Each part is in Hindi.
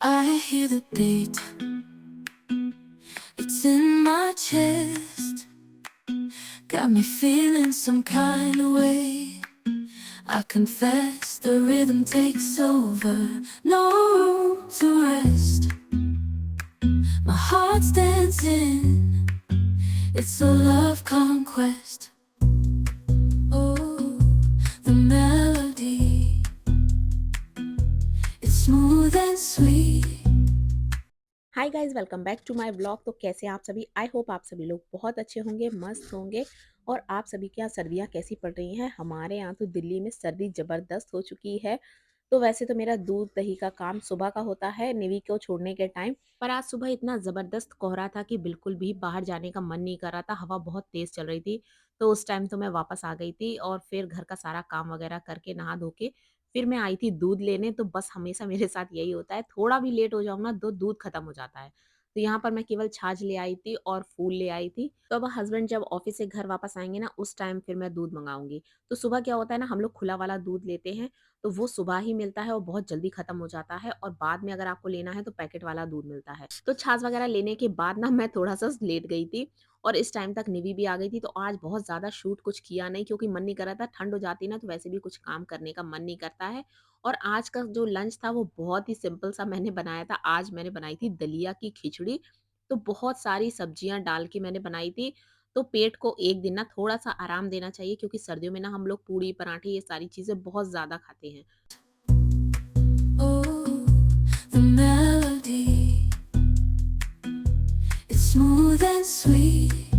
I hear the beat, it's in my chest. Got me feeling some kind of way. I confess the rhythm takes over, no room to rest. My heart's dancing, it's a love conquest. Oh, the melody, it's smooth and sweet. Hi guys, welcome back to my blog. तो कैसे हैं आप सभी? आई होप आप सभी लोग बहुत अच्छे होंगे, मस्त होंगे। और आप सभी के यहाँ सर्दियाँ कैसी पड़ रही हैं? हमारे यहाँ तो दिल्ली में सर्दी ज़बरदस्त हो चुकी है। तो वैसे तो मेरा दूध दही का काम सुबह का होता है निवी को छोड़ने के टाइम, पर आज सुबह इतना ज़बरदस्त कोहरा था कि बिल्कुल भी बाहर जाने का मन नहीं कर रहा था। हवा बहुत तेज़ चल रही थी। तो उस टाइम तो मैं वापस आ गई थी और फिर घर का सारा काम वगैरह करके नहा धो के फिर मैं आई थी दूध लेने। तो बस हमेशा मेरे साथ यही होता है, थोड़ा भी लेट हो जाऊँ ना तो दूध खत्म हो जाता है। तो यहाँ पर मैं केवल छाछ ले आई थी और फूल ले आई थी। तो अब हस्बैंड जब ऑफिस से घर वापस आएँगे ना, उस टाइम फिर मैं दूध मँगाऊँगी। तो सुबह क्या होता है ना, हम लोग खुला वाला दूध लेते हैं, तो वो सुबह ही मिलता है और बहुत जल्दी खत्म हो जाता है, और बाद में अगर आपको लेना है तो पैकेट वाला दूध मिलता है। तो छाछ वगैरह लेने के बाद ना मैं थोड़ा-सा लेट गई थी और इस टाइम तक निवी भी आ गई थी। तो आज बहुत ज़्यादा शूट कुछ किया नहीं, क्योंकि मन नहीं कर रहा था। ठंड हो जाती है ना तो वैसे भी कुछ काम करने का मन नहीं करता है। और आज का जो लंच था वो बहुत ही सिंपल सा मैंने बनाया था। आज मैंने बनाई थी दलिया की खिचड़ी। तो बहुत सारी सब्जियाँ डाल के मैंने बनाई थी। तो पेट को एक दिन ना थोड़ा-सा आराम देना चाहिए, क्योंकि सर्दियों में ना हम लोग पूड़ी, पराठे ये सारी चीज़ें बहुत ज़्यादा खाते हैं। Oh, the melody, it's smooth and sweet,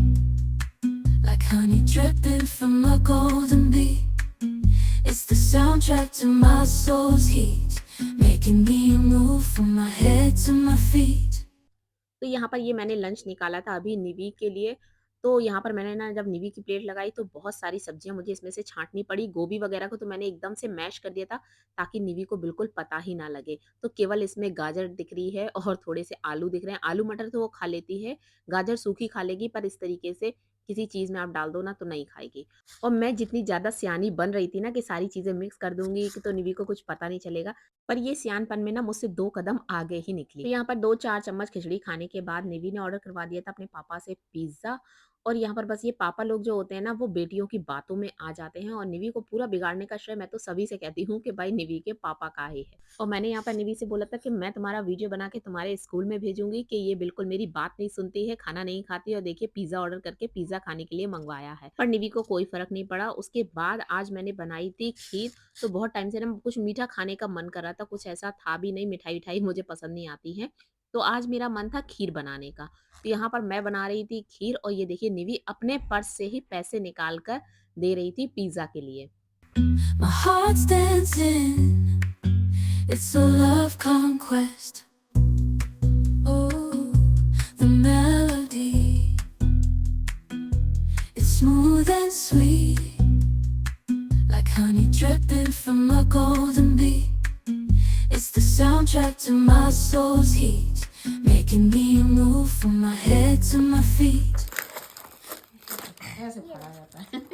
like honey dripping from a golden bee. It's the soundtrack to my soul's heat, making me move from my head to my feet. तो यहाँ पर ये मैंने लंच निकाला था अभी निवी के लिए। तो यहाँ पर मैंने ना जब निवी की प्लेट लगाई तो बहुत सारी सब्जियाँ मुझे इसमें से छाँटनी पड़ी। गोभी वगैरह को तो मैंने एकदम से मैश कर दिया था, ताकि निवी को बिल्कुल पता ही ना लगे। तो केवल इसमें गाजर दिख रही है और थोड़े से आलू दिख रहे हैं। आलू मटर तो वो खा लेती है, गाजर सूखी खा लेगी, पर इस तरीके से किसी चीज़ में आप डाल दो ना तो नहीं खाएगी। और मैं जितनी ज़्यादा सयानी बन रही थी ना कि सारी चीज़ें मिक्स कर दूँगी कि तो निवी को कुछ पता नहीं चलेगा, पर ये सियानपन में ना मुझसे 2 कदम आगे ही निकली। तो यहाँ पर 2-4 चम्मच खिचड़ी खाने के बाद निवी ने ऑर्डर करवा दिया था अपने पापा से पिज़्ज़ा। और यहाँ पर बस ये पापा लोग जो होते हैं ना, वो बेटियों की बातों में आ जाते हैं, और निवी को पूरा बिगाड़ने का श्रेय मैं तो सभी से कहती हूँ कि भाई निवी के पापा का ही है। और मैंने यहाँ पर निवी से बोला था कि मैं तुम्हारा वीडियो बना के तुम्हारे स्कूल में भेजूँगी कि ये बिल्कुल मेरी बात नहीं सुनती है, खाना नहीं खाती, और देखिए पिज़्ज़ा ऑर्डर करके पिज़्ज़ा खाने के लिए मँगवाया है। पर निवी को कोई फ़र्क नहीं पड़ा। उसके बाद आज मैंने बनाई थी खीर। तो बहुत टाइम से ना कुछ मीठा खाने का मन कर रहा था, कुछ ऐसा था भी नहीं, मिठाई-विठाई मुझे पसंद नहीं आती है। तो आज मेरा मन था खीर बनाने का। तो यहाँ पर मैं बना रही थी खीर, और ये देखिए निवी अपने पर्स से ही पैसे निकाल कर दे रही थी पिज़्ज़ा के लिए। My heart's dancing, it's a love conquest. Oh, the melody, it's smooth and sweet, like honey dripping from a golden bee. It's the soundtrack to my soul's heat, making me move from my head to my feet. ऐसे पढ़ा जाता है।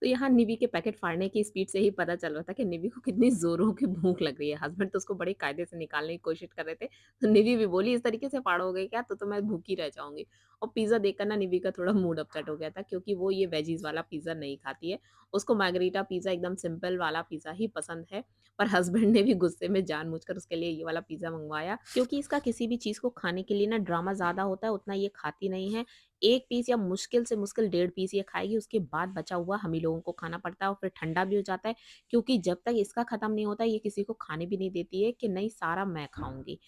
तो यहाँ निवी के पैकेट फाड़ने की स्पीड से ही पता चल रहा था कि निवी को कितनी ज़ोरों की भूख लग रही है। हस्बैंड तो उसको बड़े कायदे से निकालने की कोशिश कर रहे थे। तो निवी भी बोली, "इस तरीके से फाड़ोगे क्या? तो मैं भूखी रह जाऊँगी।" और पिज़्ज़ा देखकर ना निवी का थोड़ा मूड अपसेट हो गया था, क्योंकि वो ये वेजीज़ वाला पिज़्ज़ा नहीं खाती है। उसको मार्गरीटा पिज़्ज़ा, एकदम सिंपल वाला पिज़्ज़ा ही पसंद है। पर हस्बैंड ने भी गुस्से में जानबूझकर उसके लिए ये वाला पिज़्ज़ा मँगवाया, क्योंकि इसका किसी भी चीज़ को खाने के लिए ना ड्रामा ज़्यादा होता है, उतना ये खाती नहीं है। 1 पीस या मुश्किल से मुश्किल डेढ़ पीस ये खाएगी, उसके बाद बचा हुआ हम ही लोगों को खाना पड़ता है, और फिर ठंडा भी हो जाता है, क्योंकि जब तक इसका खत्म नहीं होता ये किसी को खाने भी नहीं देती है कि नहीं सारा मैं खाऊँगी।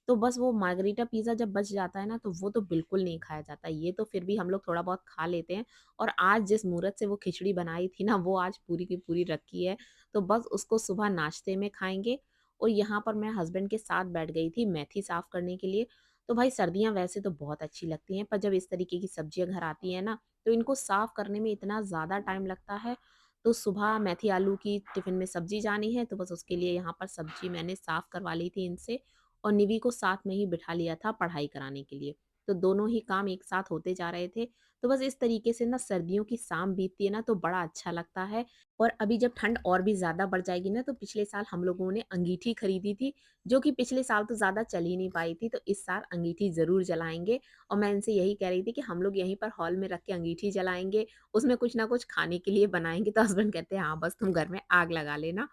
तो बस वो मार्गरीटा पिज़्ज़ा जब बच जाता है ना तो वो तो बिल्कुल नहीं खाया जाता। ये तो फिर भी हम लोग थोड़ा बहुत खा लेते हैं, और आज जिस मुहूर्त से वो खिचड़ी बनाई थी ना, वो आज पूरी की पूरी रखी है। तो बस उसको सुबह नाश्ते में खाएँगे। और यहाँ पर मैं हस्बैंड के साथ बैठ गई थी मेथी साफ़ करने के लिए। तो भाई सर्दियाँ वैसे तो बहुत अच्छी लगती हैं, पर जब इस तरीके की सब्जियाँ घर आती हैं ना, तो इनको साफ़ करने में इतना ज़्यादा टाइम लगता है। तो सुबह मेथी आलू की टिफ़िन में सब्ज़ी जानी है, तो बस उसके लिए यहाँ पर सब्ज़ी मैंने साफ़ करवा ली थी इनसे, और निवी को साथ में ही बिठा लिया था पढ़ाई कराने के लिए। तो दोनों ही काम एक साथ होते जा रहे थे। तो बस इस तरीके से ना सर्दियों की शाम बीतती है ना तो बड़ा अच्छा लगता है। और अभी जब ठंड और भी ज़्यादा बढ़ जाएगी ना तो पिछले साल हम लोगों ने अंगीठी खरीदी थी, जो कि पिछले साल तो ज़्यादा चल ही नहीं पाई थी, तो इस साल अंगीठी ज़रूर जलाएँगे। और मैं इनसे यही कह रही थी कि हम लोग यहीं पर हॉल में रख के अंगीठी जलाएँगे, उसमें कुछ ना कुछ खाने के लिए बनाएँगे। तो हस्बैंड कहते हैं हाँ, बस तुम घर में आग लगा लेना।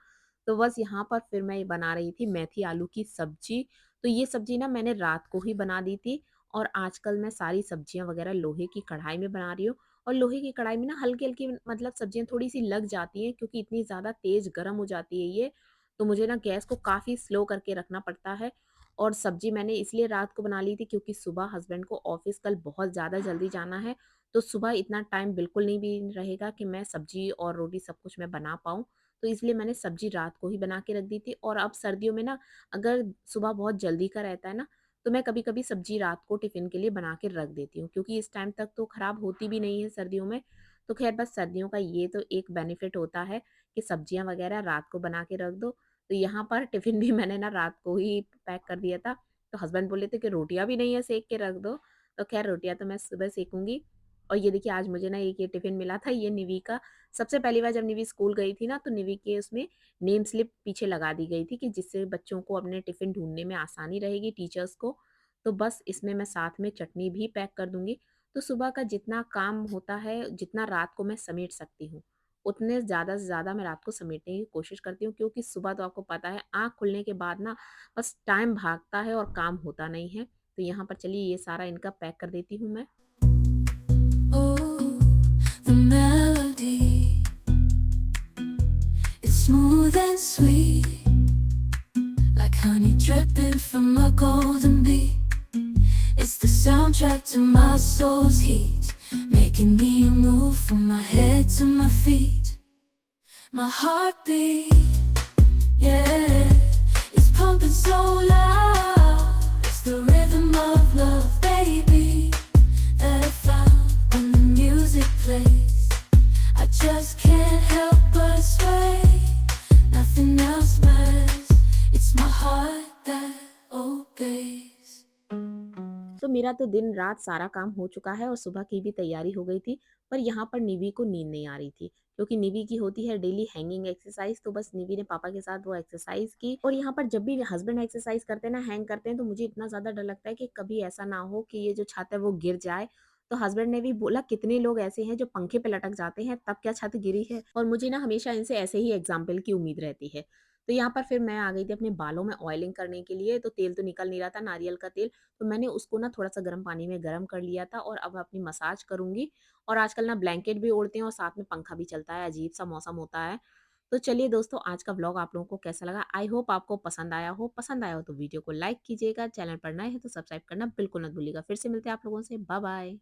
तो बस यहाँ पर फिर मैं ये बना रही थी मेथी आलू की सब्जी। तो ये सब्जी ना मैंने रात को ही बना दी थी और आजकल मैं सारी सब्जियाँ वग़ैरह लोहे की कढ़ाई में बना रही हूँ। और लोहे की कढ़ाई में ना हल्की-हल्की मतलब सब्जियाँ थोड़ी-सी लग जाती हैं क्योंकि इतनी ज़्यादा तेज़ गरम हो जाती है ये, तो मुझे ना गैस को काफ़ी स्लो करके रखना पड़ता है। और सब्जी मैंने इसलिए रात को बना ली थी क्योंकि सुबह हस्बैंड को ऑफ़िस कल बहुत ज़्यादा जल्दी जाना है, तो सुबह इतना टाइम बिल्कुल नहीं भी रहेगा कि मैं सब्जी और रोटी सब कुछ मैं बना पाऊँ। तो इसलिए मैंने सब्जी रात को ही बना के रख दी थी। और अब सर्दियों में ना अगर सुबह बहुत जल्दी का रहता है ना, तो मैं कभी-कभी सब्जी रात को टिफ़िन के लिए बना के रख देती हूँ क्योंकि इस टाइम तक तो खराब होती भी नहीं है सर्दियों में। तो ख़ैर बस सर्दियों का ये तो एक बेनिफिट होता है कि सब्जियाँ वग़ैरह रात को बना के रख दो। तो यहाँ पर टिफ़िन भी मैंने ना रात को ही पैक कर दिया था। तो हस्बैंड बोले थे कि रोटियाँ भी नहीं है सेक के रख दो। तो ख़ैर रोटियाँ तो मैं सुबह सेकूँगी। और ये देखिए आज मुझे ना एक ये टिफ़िन मिला था, ये निवी का। सबसे पहली बार जब निवी स्कूल गई थी ना तो निवी के उसमें नेम स्लिप पीछे लगा दी गई थी कि जिससे बच्चों को अपने टिफ़िन ढूँढने में आसानी रहेगी टीचर्स को। तो बस इसमें मैं साथ में चटनी भी पैक कर दूँगी। तो सुबह का जितना काम होता है, जितना रात को मैं समेट सकती हूँ, उतने ज़्यादा से ज़्यादा मैं रात को समेटने की कोशिश करती हूँ क्योंकि सुबह तो आपको पता है आँख खुलने के बाद ना बस टाइम भागता है और काम होता नहीं है। तो यहाँ पर चलिए ये सारा इनका पैक कर देती हूँ मैं। Oh, the melody is smooth and sweet, like honey dripping from a golden bee. It's the soundtrack to my soul's heat, making me move from my head to my feet. My heartbeat, yeah, it's pumping so loud. It's the rhythm of love, baby, that I found when the music plays. I just can't help but sway. Nothing else matters. It's my heart that obeys. तो मेरा तो दिन-रात सारा काम हो चुका है और सुबह की भी तैयारी हो गई थी, पर यहाँ पर निवी को नींद नहीं आ रही थी, क्योंकि निवी की होती है डेली हैंगिंग एक्सरसाइज़। तो बस निवी ने पापा के साथ वो एक्सरसाइज़ की। और यहाँ पर जब भी हस्बैंड एक्सरसाइज़ करते हैं ना, हैंग करते हैं, तो मुझे इतना ज़्यादा डर लगता है कि कभी ऐसा ना हो कि ये जो छत है वो गिर जाए। तो हस्बैंड ने भी बोला कितने लोग ऐसे हैं जो पंखे पे लटक जाते हैं, तब क्या छत गिरी है? और मुझे ना हमेशा इनसे ऐसे ही एग्ज़ाम्पल की उम्मीद रहती है। तो यहाँ पर फिर मैं आ गई थी अपने बालों में ऑयलिंग करने के लिए, तो तेल तो निकल नहीं रहा था नारियल का तेल। तो मैंने उसको ना थोड़ा-सा गर्म पानी में गरम कर लिया था और अब अपनी मसाज करूँगी। और आजकल ना ब्लैंकेट भी ओढ़ते हैं और साथ में पंखा भी चलता है, अजीब-सा मौसम होता है। तो चलिए दोस्तों, आज का व्लॉग आप लोगों को कैसा लगा? आई होप आपको पसंद आया हो। पसंद आया हो तो वीडियो को लाइक कीजिएगा, चैनल पर नए हैं तो सब्सक्राइब करना बिल्कुल मत भूलिएगा। फिर से मिलते हैं आप लोगों से, बाय-बाय।